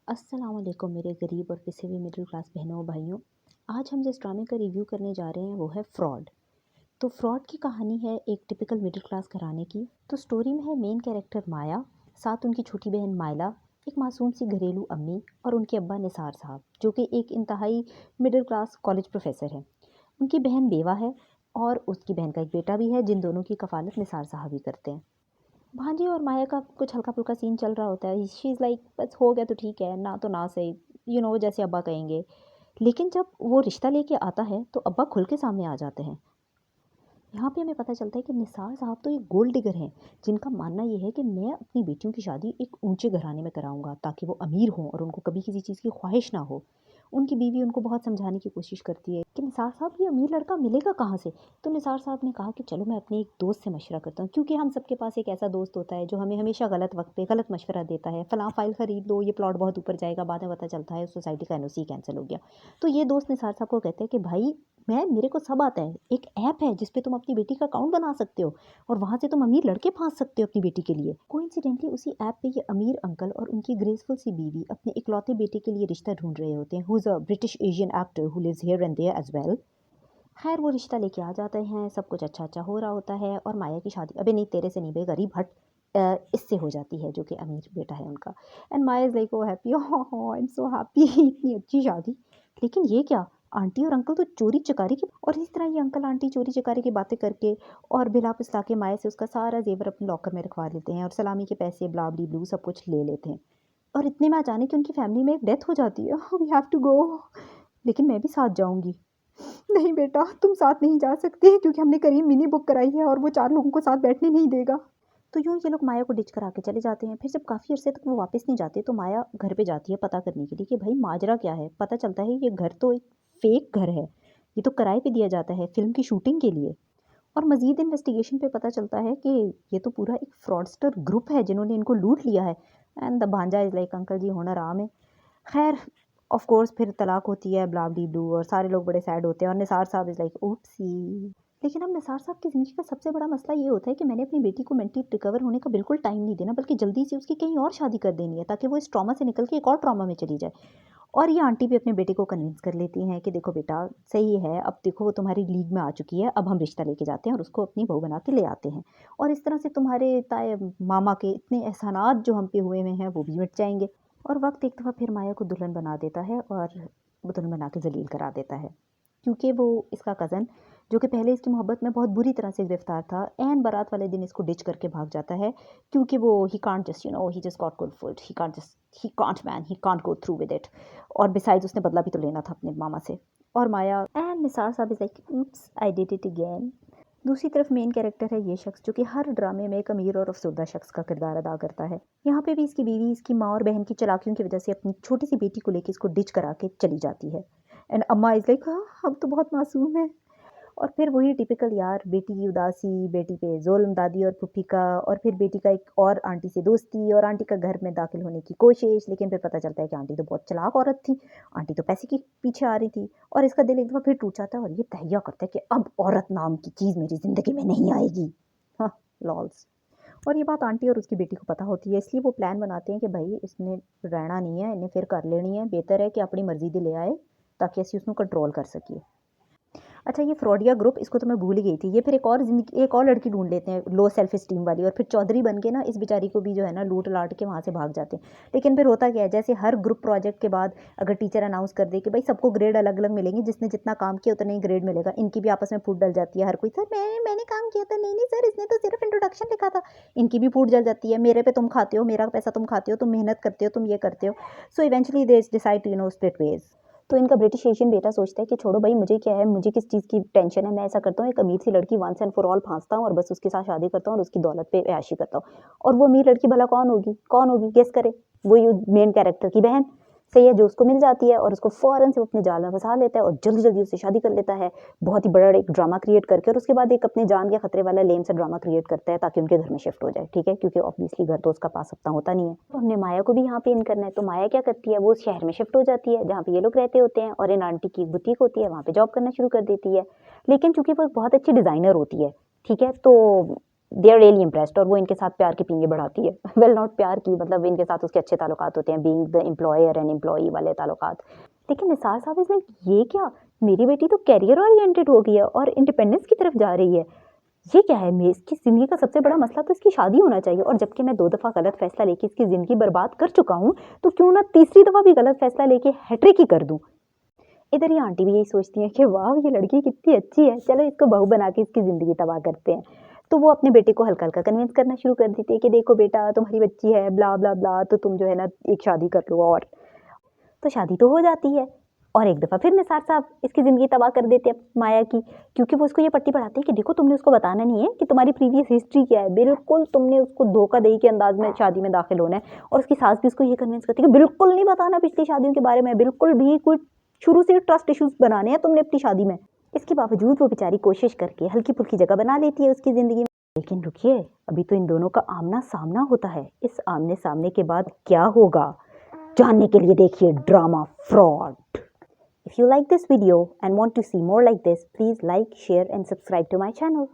अस्सलाम वालेकुम मेरे गरीब और पिसे हुए मिडिल क्लास बहनों और भाइयों। आज हम जिस ड्रामे का रिव्यू करने जा रहे हैं वो है फ्रॉड। तो फ्रॉड की कहानी है एक टिपिकल मिडिल क्लास घराने की। तो स्टोरी में है मेन कैरेक्टर माया, साथ उनकी छोटी बहन माइला, एक मासूम सी घरेलू अम्मी और उनके अब्बा निसार साहब जो कि एक इंतहाई मिडिल क्लास कॉलेज प्रोफेसर है। उनकी बहन बेवा है और उसकी बहन का एक बेटा भी है जिन दोनों की कफालत निसार साहब ही करते हैं। भांजी और माया का कुछ हल्का-फुल्का सीन चल रहा होता है। शी इज़ लाइक बस हो गया तो ठीक है, ना तो ना सही, जैसे अब्बा कहेंगे। लेकिन जब वो रिश्ता लेके आता है तो अब्बा खुल के सामने आ जाते हैं। यहाँ पे हमें पता चलता है कि निसार साहब तो एक गोल्ड डिगर हैं, जिनका मानना ये है कि मैं अपनी बेटियों की शादी एक ऊँचे घराने में कराऊँगा ताकि वो अमीर हों और उनको कभी किसी चीज़ की ख्वाहिश ना हो। उनकी बीवी उनको बहुत समझाने की कोशिश करती है कि निसार साहब ये अमीर लड़का मिलेगा कहाँ से? तो निसार साहब ने कहा कि चलो मैं अपने एक दोस्त से मशवरा करता हूँ, क्योंकि हम सबके पास एक ऐसा दोस्त होता है जो हमें हमेशा गलत वक़्त पे गलत मशवरा देता है, फलाँ फ़ाइल खरीद लो, ये प्लॉट बहुत ऊपर जाएगा, बाद में पता चलता है सोसाइटी का एनओसी कैंसल हो गया। तो ये दोस्त निसार साहब को कहते हैं कि भाई मेरे को सब आता है, एक ऐप है जिस पे तुम अपनी बेटी का अकाउंट बना सकते हो और वहाँ से तुम अमीर लड़के फाँस सकते हो अपनी बेटी के लिए। कोइंसिडेंटली उसी ऐप पे ये अमीर अंकल और उनकी ग्रेसफुल सी बीवी अपने इकलौते बेटे के लिए रिश्ता ढूंढ रहे होते हैं, who is a British Asian actor who lives here and there as well. खैर वो रिश्ता लेके आ जाते हैं, सब कुछ अच्छा-अच्छा हो रहा होता है और माया की शादी अबे नहीं तेरे से नहीं बे गरीब हट इससे हो जाती है जो कि अमीर बेटा है उनका। And Maya is like oh happy oh I am so happy इतनी अच्छी शादी। लेकिन ये क्या? आंटी और अंकल तो चोरी-चकारी की और इस तरह ये अंकल आंटी चोरी-चकारी की बातें करके और बिला-फुसला के माया से उसका सारा ज़ेवर अपने लॉकर में रखवा लेते हैं और सलामी के पैसे ब्ला-ब्ली-ब्लू सब कुछ ले लेते हैं। और इतने में अचानक उनकी फैमिली में एक डेथ हो जाती है। We have to go. लेकिन मैं भी साथ जाऊँगी। नहीं बेटा, तुम साथ नहीं जा सकते क्योंकि हमने करीम मिनी बुक कराई है और वो 4 लोगों को साथ बैठने नहीं देगा। तो यूँ ये लोग माया को डिच करा के चले जाते हैं। फिर जब काफ़ी अरसे तक वो वापस नहीं जाते तो माया घर पे जाती है पता करने के लिए कि भाई माजरा क्या है। पता चलता है ये घर तो एक फेक घर है। ये तो किराए पे दिया जाता है फ़िल्म की शूटिंग के लिए। और मज़ीद इन्वेस्टिगेशन पे पता चलता है कि ये तो पूरा एक फ्रॉडस्टर ग्रुप है जिन्होंने इनको लूट लिया है। एंड द भांजा इज़ लाइक अंकल जी होना आराम है। खैर ऑफ कोर्स फिर तलाक होती है ब्ला-ब्ली-ब्लू और सारे लोग बड़े सैड होते हैं और निसार साहब इज़ लाइक ओप्सी। लेकिन अब निसार साहब की ज़िंदगी का सबसे बड़ा मसला ये होता है कि मैंने अपनी बेटी को मेंटली रिकवर होने का बिल्कुल टाइम नहीं देना, बल्कि जल्दी से उसकी कहीं और शादी कर देनी है ताकि वो इस ट्रॉमा से निकल के एक और ट्रॉमा में चली जाए। और ये आंटी भी अपने बेटे को कन्विंस कर लेती हैं कि देखो बेटा सही है, अब देखो वो तुम्हारी लीग में आ चुकी है, अब हम रिश्ता लेके जाते हैं और उसको अपनी बहू बना के ले आते हैं। और इस तरह से तुम्हारे ताए मामा के इतने एहसानात जो हम पे हुए हुए हैं वो भी मिट जाएँगे। और वक़्त एक दफ़ा फिर माया को दुल्हन बना देता है और वो दुल्हन बना के ज़लील करा देता है। क्योंकि वो इसका कज़न जो कि पहले इसकी मोहब्बत में बहुत बुरी तरह से गिरफ़्तार था, ऐन बारात वाले दिन इसको डिच करके भाग जाता है क्योंकि वो he can't just he just got good food, he can't man, he can't go through with it. और बिसाइड्स उसने बदला भी तो लेना था अपने मामा से। और माया एंड निसार साहब is like oops I did it again. दूसरी तरफ मेन कैरेक्टर है ये शख्स जो कि हर ड्रामे में एक अमीर और अफसरदा शख्स का किरदार अदा करता है। यहाँ पे भी इसकी बीवी इसकी माँ और बहन की चालाकियों की वजह से अपनी छोटी सी बेटी को लेके इसको डिच करा के चली जाती है। एंड अम्मा इज़ लाइक हाँ हम तो बहुत मासूम है। और फिर वही टिपिकल यार बेटी की उदासी, बेटी पे ज़ुल्म दादी और फूफी का, और फिर बेटी का एक और आंटी से दोस्ती और आंटी का घर में दाखिल होने की कोशिश, लेकिन फिर पता चलता है कि आंटी तो बहुत चालाक औरत थी, आंटी तो पैसे के पीछे आ रही थी और इसका दिल एक दफ़ा फिर टूट जाता है और ये तहैया करता है कि अब औरत नाम की चीज़ मेरी ज़िंदगी में नहीं आएगी। हाँ, लॉल्स। और ये बात आंटी और उसकी बेटी को पता होती है, इसलिए वो प्लान बनाते हैं कि भाई इसने रहना नहीं है, इन्हें फिर कर लेनी है, बेहतर है कि अपनी मर्ज़ी दी ले आए ताकि असीं उसनूं कंट्रोल कर सकीए। अच्छा ये फ्रॉडिया ग्रुप इसको तो मैं भूल ही गई थी। ये फिर एक और लड़की ढूँढ लेते हैं लो सेल्फ एस्टीम वाली और फिर चौधरी बन के ना इस बेचारी को भी जो है ना लूट-लाट के वहाँ से भाग जाते हैं। लेकिन फिर होता क्या है जैसे हर ग्रुप प्रोजेक्ट के बाद अगर टीचर अनाउंस कर दे कि भाई सबको ग्रेड अलग-अलग मिलेंगे, जिसने जितना काम किया उतना ही ग्रेड मिलेगा। इनकी भी आपस में फूट डल जाती है हर कोई, सर मैंने काम किया था, नहीं सर इसने तो सिर्फ इंट्रोडक्शन लिखा था। इनकी भी फूट जल जाती है, मेरे पे तुम खाते हो, मेरा पैसा तुम खाते हो, तुम मेहनत करते हो, तुम ये करते हो। So eventually they decide to split ways. तो इनका ब्रिटिश एशियन बेटा सोचता है कि छोड़ो भाई मुझे क्या है, मुझे किस चीज़ की टेंशन है, मैं ऐसा करता हूँ एक अमीर सी लड़की वंस एंड फॉर ऑल फाँसता हूँ और बस उसके साथ शादी करता हूँ और उसकी दौलत पे ऐशी करता हूँ। और वो अमीर लड़की भला कौन होगी? कौन होगी? गेस करें। वही मेन कैरेक्टर की बहन, सही है, जो उसको मिल जाती है और उसको फ़ौरन से वो अपने जाल में फँसा लेता है और जल्दी-जल्दी उससे शादी कर लेता है। बहुत ही बड़ा एक ड्रामा क्रिएट करके और उसके बाद एक अपने जान के खतरे वाला लेम सा ड्रामा क्रिएट करता है ताकि उनके घर में शिफ्ट हो जाए, ठीक है? क्योंकि ऑब्वियसली घर तो उसका पास अपना होता नहीं है। तो हमने माया को भी यहाँ पे इन करना है, तो माया क्या करती है, वो उस शहर में शिफ्ट हो जाती है जहाँ पे ये लोग रहते होते हैं और इन आंटी की एक बुटीक होती है, वहाँ पे जॉब करना शुरू कर देती है। लेकिन चूँकि वो एक बहुत अच्छी डिज़ाइनर होती है, ठीक है? तो दे आर रियली इम्प्रेस्ड और वो इनके साथ प्यार की पींगे बढ़ाती है। वेल नॉट प्यार की, मतलब इनके साथ उसके अच्छे ताल्लुकात होते हैं, being the employer and employee वाले ताल्लुकात। लेकिन निसार साहब इज लाइक, ये क्या, मेरी बेटी तो कैरियर ओरिएंटेड हो गई है और इंडिपेंडेंस की तरफ जा रही है, ये क्या है, मैं इसकी ज़िंदगी का सबसे बड़ा मसला तो इसकी शादी होना चाहिए, और जबकि मैं 2 दफ़ा गलत फ़ैसला लेके इसकी ज़िंदगी बर्बाद कर चुका हूँ, तो क्यों ना तीसरी दफ़ा भी गलत फ़ैसला लेके हैट्रिक ही कर दूँ। इधर ये आंटी भी यही सोचती हैं कि वाह ये लड़की कितनी अच्छी है, चलो इसको बहू बना के इसकी ज़िंदगी तबाह करते हैं। तो वो अपने बेटे को हल्का-हल्का कन्विंस करना शुरू कर देती है कि देखो बेटा तुम्हारी बच्ची है, ब्ला ब्ला ब्ला, तो तुम जो है ना एक शादी कर लो। और तो शादी तो हो जाती है, और एक दफ़ा फिर निसार साहब इसकी ज़िंदगी तबाह कर देते हैं माया की, क्योंकि वो उसको ये पट्टी पढ़ाते हैं कि देखो तुमने उसको बताना नहीं है कि तुम्हारी प्रीवियस हिस्ट्री क्या है, बिल्कुल तुमने उसको धोखाधड़ी के अंदाज में शादी में दाखिल होना है। और उसकी सास भी उसको ये कन्विंस करती है कि बिल्कुल नहीं बताना पिछली शादियों के बारे में, बिल्कुल भी कोई शुरू से ट्रस्ट इश्यूज बनाने हैं तुमने अपनी शादी में। इसके बावजूद वो बेचारी कोशिश करके हल्की फुल्की जगह बना लेती है उसकी ज़िंदगी में। लेकिन रुकिए, अभी तो इन दोनों का आमना सामना होता है। इस आमने सामने के बाद क्या होगा, जानने के लिए देखिए drama fraud. If you like this video and want to see more like this, please like, share and subscribe to my channel.